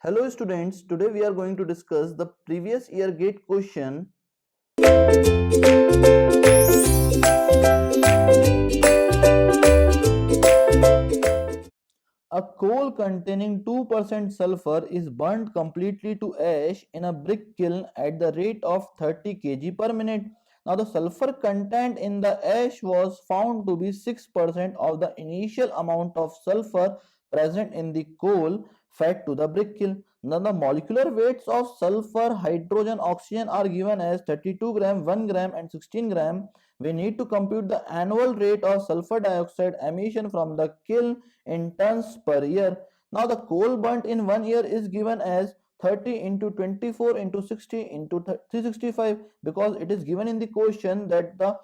Hello students, today we are going to discuss the previous year GATE question. A coal containing 2% sulfur is burnt completely to ash in a brick kiln at the rate of 30 kg per minute. Now the sulfur content in the ash was found to be 6% of the initial amount of sulfur present in the coal fed to the brick kiln. Now the molecular weights of sulfur, hydrogen, oxygen are given as 32 gram, 1 gram and 16 gram. We need to compute the annual rate of sulfur dioxide emission from the kiln in tons per year. Now the coal burnt in 1 year is given as 30 into 24 into 60 into 365, because it is given in the question that the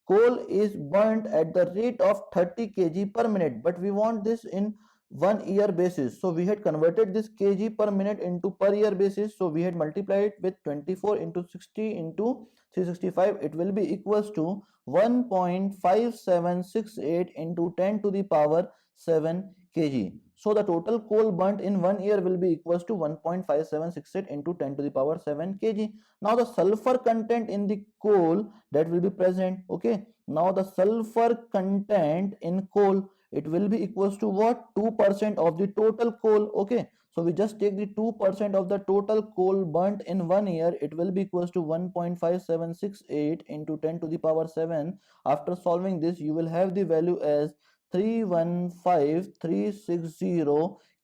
coal is burnt at the rate of 30 kg per minute, but we want this in 1 year basis. So we had converted this kg per minute into per year basis. So we had multiplied it with 24 into 60 into 365. It will be equals to 1.5768 into 10 to the power 7 kg. So the total coal burnt in 1 year will be equals to 1.5768 into 10 to the power 7 kg. Now the sulfur content in the coal that will be present. Okay, now the sulfur content in coal, it will be equals to what? 2% of the total coal. Okay, so we just take the 2% of the total coal burnt in 1 year. It will be equals to 1.5768 into 10 to the power 7. After solving this, you will have the value as 315360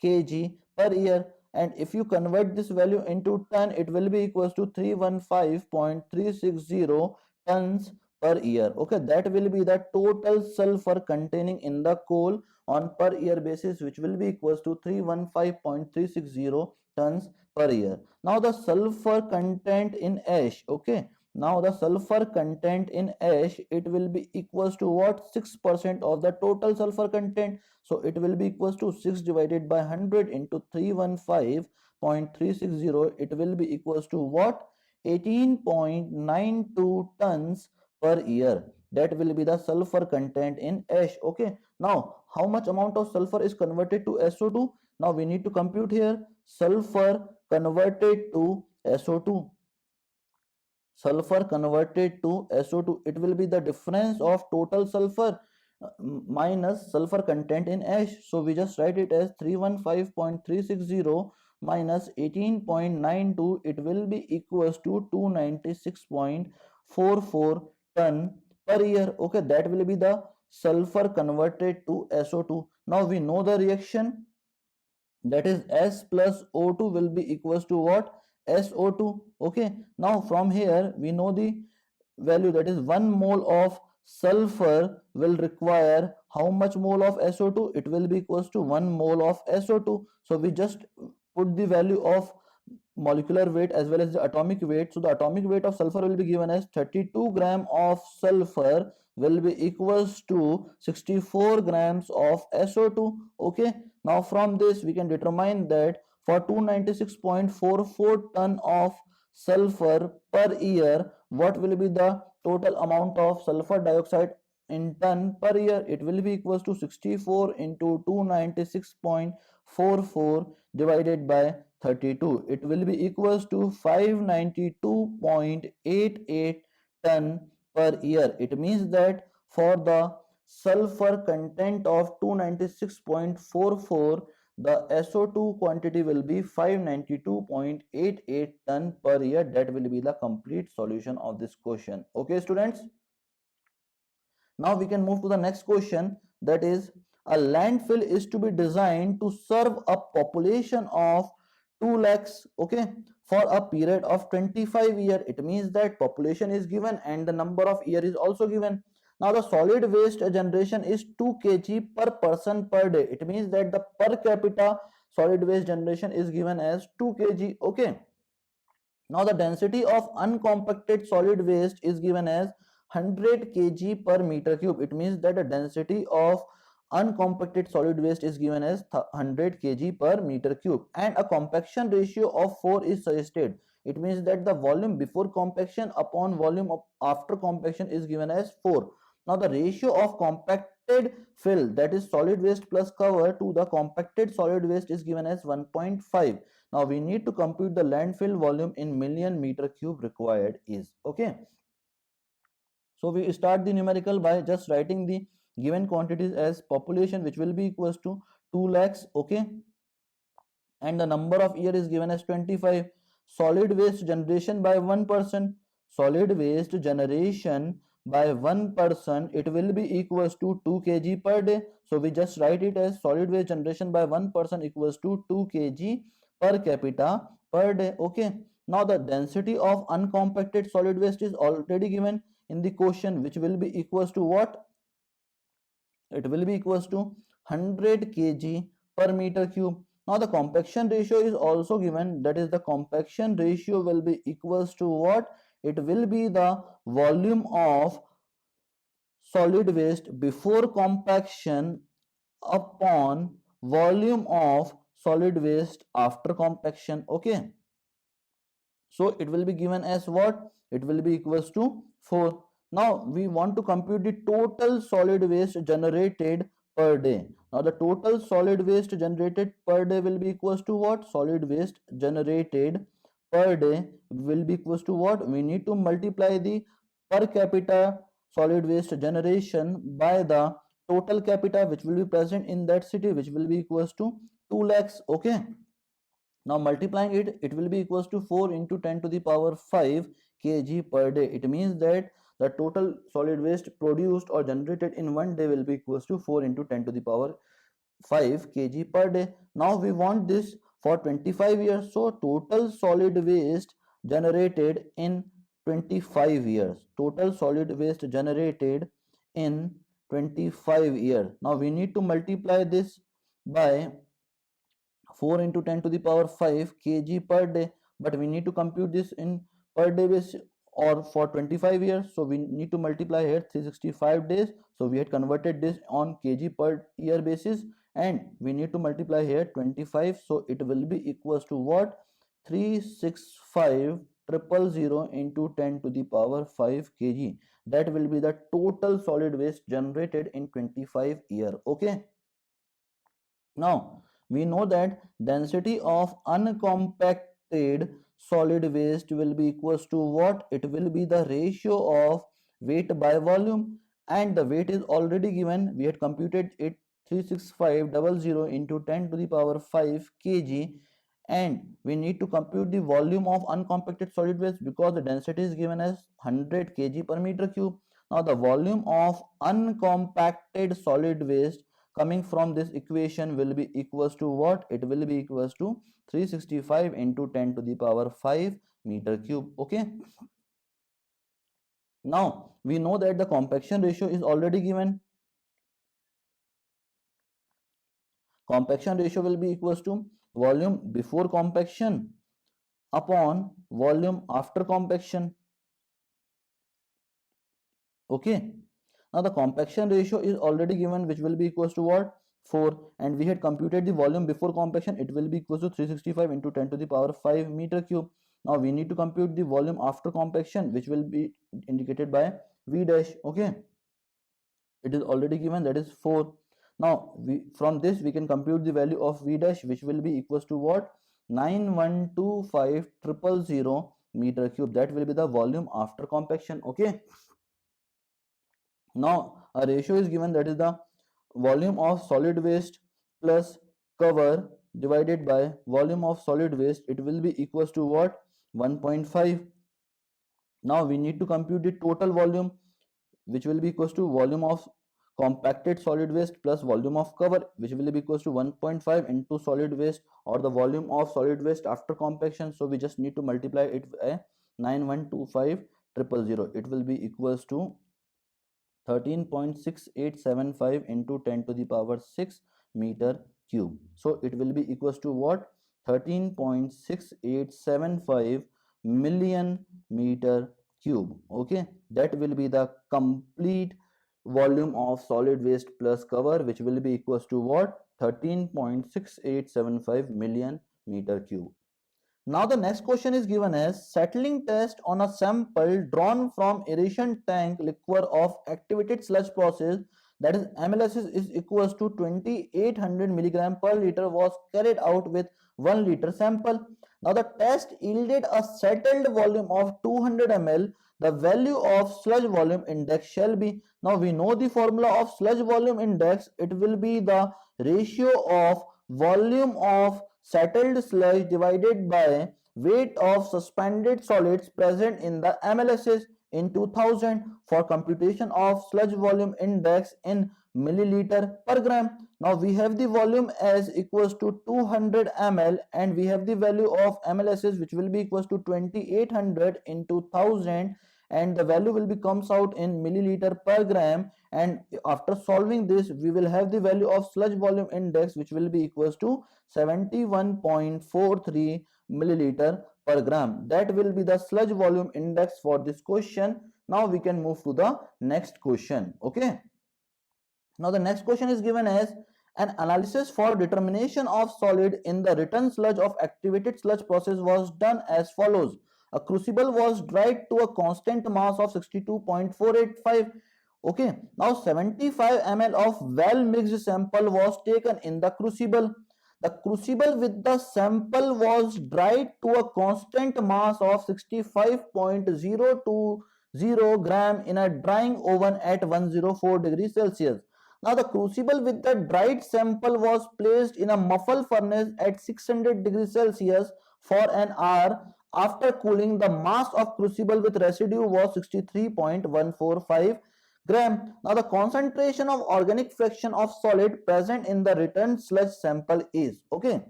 kg per year, and if you convert this value into ton, it will be equals to 315.360 tons per year. Okay, that will be the total sulfur containing in the coal on per year basis, which will be equals to 315.360 tons per year. Now the sulfur content in ash. Okay, now the sulfur content in ash, it will be equals to what? 6% of the total sulfur content. So it will be equals to 6 divided by 100 into 315.360. It will be equals to what? 18.92 tons per year. That will be the sulfur content in ash. Okay, now how much amount of sulfur is converted to SO2? Now we need to compute here. Sulfur converted to SO2. Sulfur converted to SO2, it will be the difference of total sulfur minus sulfur content in ash. So we just write it as 315.360 minus 18.92. It will be equals to 296.44 ton per year. Okay, that will be the sulfur converted to SO2. Now we know the reaction, that is S plus O2 will be equals to what? SO2. Okay, now from here we know the value, that is 1 mole of sulfur will require how much mole of SO2? It will be equals to 1 mole of SO2. So we just put the value of molecular weight as well as the atomic weight. So the atomic weight of sulfur will be given as 32 gram of sulfur will be equals to 64 grams of SO2. Okay, now from this we can determine that for 296.44 ton of sulfur per year, what will be the total amount of sulfur dioxide in ton per year? It will be equals to 64 into 296.44 divided by 32. It will be equals to 592.88 ton per year. It means that for the sulfur content of 296.44, the SO2 quantity will be 592.88 ton per year. That will be the complete solution of this question. Okay students, now we can move to the next question, that is a landfill is to be designed to serve a population of 2 lakhs, okay, for a period of 25 years. It means that population is given and the number of year is also given. Now the solid waste generation is 2 kg per person per day. It means that the per capita solid waste generation is given as 2 kg. Okay, now the density of uncompacted solid waste is given as 100 kg per meter cube. It means that the density of uncompacted solid waste is given as 100 kg per meter cube, and a compaction ratio of 4 is suggested. It means that the volume before compaction upon volume after compaction is given as 4. Now the ratio of compacted fill, that is solid waste plus cover, to the compacted solid waste is given as 1.5. Now we need to compute the landfill volume in million meter cube required is. Okay, so we start the numerical by just writing the given quantities as population, which will be equals to 2 lakhs. Okay, and the number of year is given as 25. Solid waste generation by 1%, solid waste generation by 1%, it will be equals to 2 kg per day. So we just write it as solid waste generation by 1% equals to 2 kg per capita per day. Okay, now the density of uncompacted solid waste is already given in the question, which will be equals to what? It will be equals to 100 kg per meter cube. Now the compaction ratio is also given, that is the compaction ratio will be equals to what? It will be the volume of solid waste before compaction upon volume of solid waste after compaction. Okay, so it will be given as what? It will be equals to 4. Now we want to compute the total solid waste generated per day. Now the total solid waste generated per day will be equals to what? Solid waste generated per day will be equals to what? We need to multiply the per capita solid waste generation by the total capita which will be present in that city, which will be equals to 2 lakhs. Okay, now multiplying it, it will be equals to 4 into 10 to the power 5 kg per day. It means that the total solid waste produced or generated in one day will be equals to 4 into 10 to the power 5 kg per day. Now we want this for 25 years. So total solid waste generated in 25 years. Total solid waste generated in 25 years. Now we need to multiply this by 4 into 10 to the power 5 kg per day, but we need to compute this in per day basis or for 25 years, so we need to multiply here 365 days. So we had converted this on kg per year basis, and we need to multiply here 25, so it will be equals to what? 365,000 into 10 to the power 5 kg. That will be the total solid waste generated in 25 year. Okay, now we know that density of uncompacted solid waste will be equals to what? It will be the ratio of weight by volume, and the weight is already given. We had computed it 365,000 into 10 to the power 5 kg, and we need to compute the volume of uncompacted solid waste because the density is given as 100 kg per meter cube. Now the volume of uncompacted solid waste coming from this equation will be equals to what? It will be equals to 365 into 10 to the power 5 meter cube. Okay, now we know that the compaction ratio is already given. Compaction ratio will be equals to volume before compaction upon volume after compaction. Okay, now the compaction ratio is already given, which will be equals to what? 4, and we had computed the volume before compaction. It will be equals to 365 into 10 to the power 5 meter cube. Now we need to compute the volume after compaction, which will be indicated by V dash. Okay, it is already given, that is 4. Now from this we can compute the value of V dash, which will be equals to what? 9125,000 meter cube. That will be the volume after compaction. Okay, now a ratio is given, that is the volume of solid waste plus cover divided by volume of solid waste. It will be equals to what? 1.5. now we need to compute the total volume, which will be equals to volume of compacted solid waste plus volume of cover, which will be equals to 1.5 into solid waste or the volume of solid waste after compaction. So we just need to multiply it by 9125,000. It will be equals to 13.6875 into 10 to the power 6 meter cube. So it will be equals to what? 13.6875 million meter cube. Okay, that will be the complete volume of solid waste plus cover, which will be equals to what? 13.6875 million meter cube. Now the next question is given as settling test on a sample drawn from aeration tank liquor of activated sludge process that is MLS is equals to 2800 milligram per liter was carried out with 1 liter sample. Now the test yielded a settled volume of 200 ml. The value of sludge volume index shall be, now we know the formula of sludge volume index, it will be the ratio of volume of settled sludge divided by weight of suspended solids present in the MLSs in 2000 for computation of sludge volume index in milliliter per gram. Now we have the volume as equals to 200 ml and we have the value of MLSs which will be equals to 2800 into 1000 and the value will be comes out in milliliter per gram, and after solving this we will have the value of sludge volume index which will be equals to 71.43 milliliter per gram. That will be the sludge volume index for this question. Now we can move to the next question. Okay, now the next question is given as an analysis for determination of solid in the written sludge of activated sludge process was done as follows. A crucible was dried to a constant mass of 62.485. Okay, now 75 ml of well mixed sample was taken in the crucible. The crucible with the sample was dried to a constant mass of 65.020 gram in a drying oven at 104 degrees Celsius. Now the crucible with the dried sample was placed in a muffle furnace at 600 degrees Celsius for an hour. After cooling, the mass of crucible with residue was 63.145 gram. Now the concentration of organic fraction of solid present in the returned sludge sample is, okay.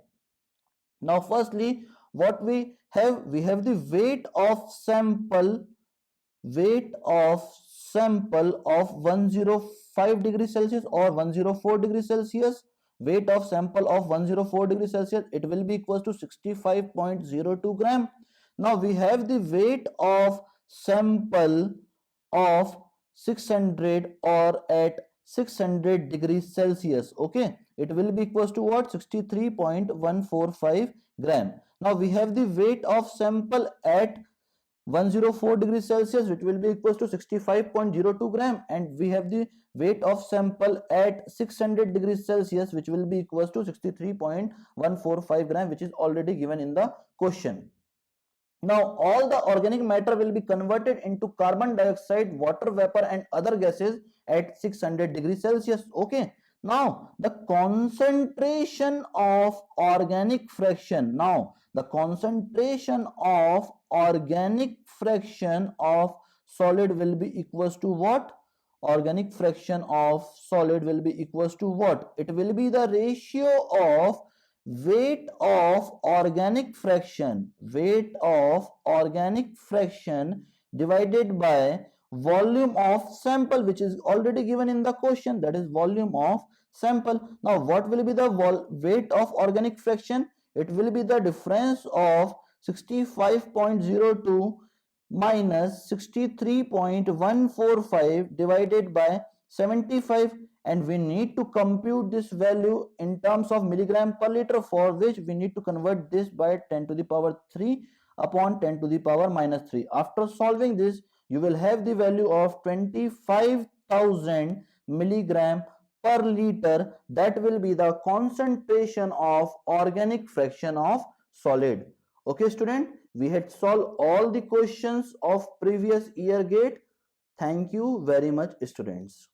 Now firstly what we have the weight of sample of 105 degrees Celsius or 104 degrees Celsius. Weight of sample of 104 degrees Celsius, it will be equals to 65.02 gram. Now we have the weight of sample of 600 or at 600 degrees Celsius. Okay, it will be equals to what? 63.145 gram. Now we have the weight of sample at 104 degrees Celsius which will be equals to 65.02 gram, and we have the weight of sample at 600 degrees Celsius which will be equals to 63.145 gram, which is already given in the question. Now all the organic matter will be converted into carbon dioxide, water vapor and other gases at 600 degrees Celsius. Okay, now the concentration of organic fraction, now the concentration of organic fraction of solid will be equals to what? Organic fraction of solid will be equals to what? It will be the ratio of weight of organic fraction divided by volume of sample, which is already given in the question, that is volume of sample. Now what will be the weight of organic fraction? It will be the difference of 65.02 minus 63.145 divided by 75, and we need to compute this value in terms of milligram per liter, for which we need to convert this by 10 to the power 3 upon 10 to the power minus 3. After solving this, you will have the value of 25,000 milligram per liter. That will be the concentration of organic fraction of solid. Okay student, we had solved all the questions of previous year GATE. Thank you very much students.